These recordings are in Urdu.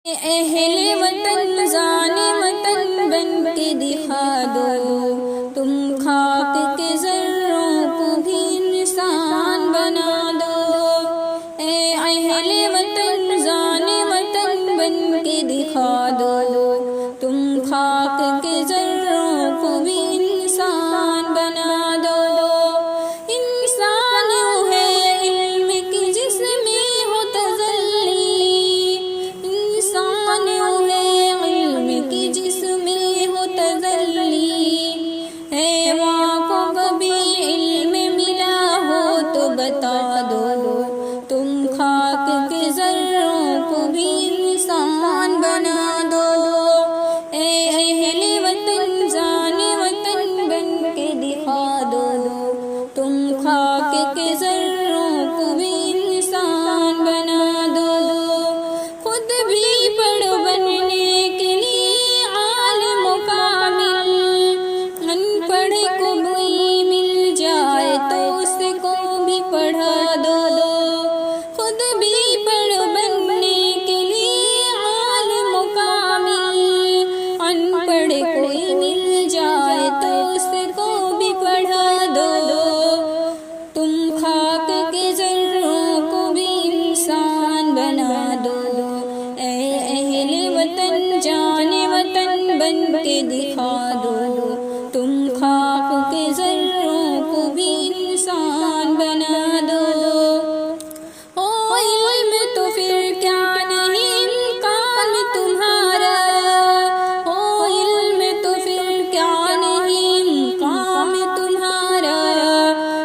اہل وطن جان وطن بن کے دکھا دو، تم خاک کے ذروں کو بھی انسان بنا دو۔ اے اہل وطن جان وطن بن کے دکھا دو، تم خاک کے ذروں کو بھی انسان بنا دو۔ انسان وہ ہے علم کی جس میں ہو تجلی، انسان وہ ہے علم کی جس میں ہو تجلی۔ ہے وہاں کو کبھی علم ملا ہو تو بتا دو، تم خاک کے ذروں کو بھی انسان بنا دو۔ اے اہل وطن جان وطن بن کے دکھا دو، تم خاک کے ذروں کو بھی انسان بنا دو۔ خود بھی پڑھ بننے کے لیے عالم کامل، ان پڑھ کو کوئی مل جائے تو اس کو بھی پڑھا دو۔ خود بھی پڑھ بننے کے لیے عالم کامل، ان پڑھ کوئی مل جائے تو اس کو بھی پڑھا دو۔ تم خاک کے ذروں کو بھی انسان بنا دو۔ اے اہل وطن جان وطن بن کے دکھا دو، تم خاک کے ذروں کو بھی انسان بنا دو۔ او علم تو پھر کیا نہیں امکان تمہارا، او علم تو پھر کیا نہیں امکان تمہارا۔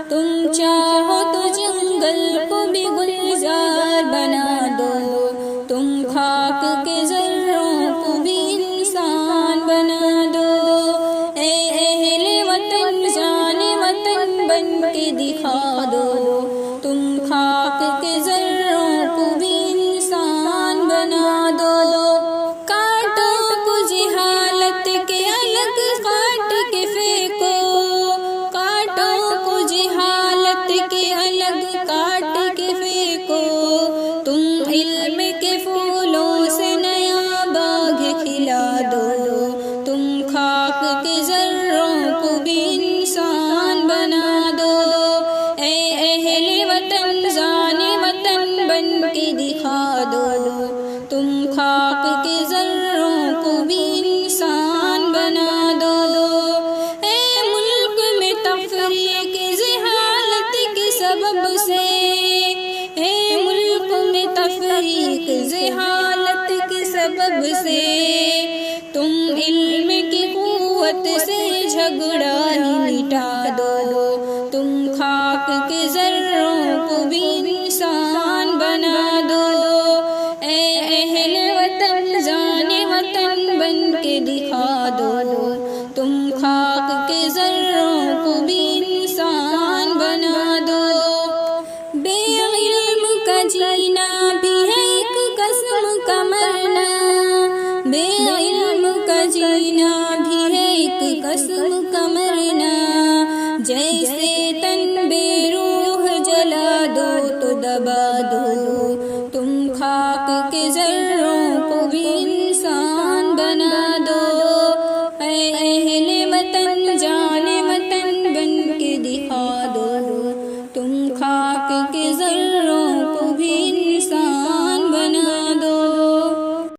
تم چاہو تو جنگل کو بھی گلزار بنا دو، تم خاک کے ذروں کو بھی انسان بنا دو۔ اے اہل وطن جان وطن بن کے دکھا دو، تم خاک کے ذروں کو بھی انسان بنا دو۔ کاٹو کو جہالت کے الگ کاٹ کے پھینکو، کاٹو کو جہالت کے الگ کاٹ کے پھینکو۔ تم علم کے پھولوں سے نیا باغ کھلا دو، تم خاک کے ذروں کو بھی انسان بنا دو۔ اے اہل وطن جان وطن بن کے دکھا دو، تم خاک کے ذروں کو بھی انسان بنا دو۔ اے ملک میں تفریق جہالت کے سبب سے، اے ملک میں تفریق جہالت کے سبب سے، تم علم کی قوت سے جھگڑا ہی مٹا دو، تم خاک کے ذروں کو بھی انسان بنا دو۔ اے اہل وطن جان وطن بن کے دکھا دو، تم خاک کے ذروں کو بھی انسان بنا دو۔ بے علم کا جینا بھی ہے ایک قسم کا مرنا، بے علم کا جینا بھی ہے ایک قسم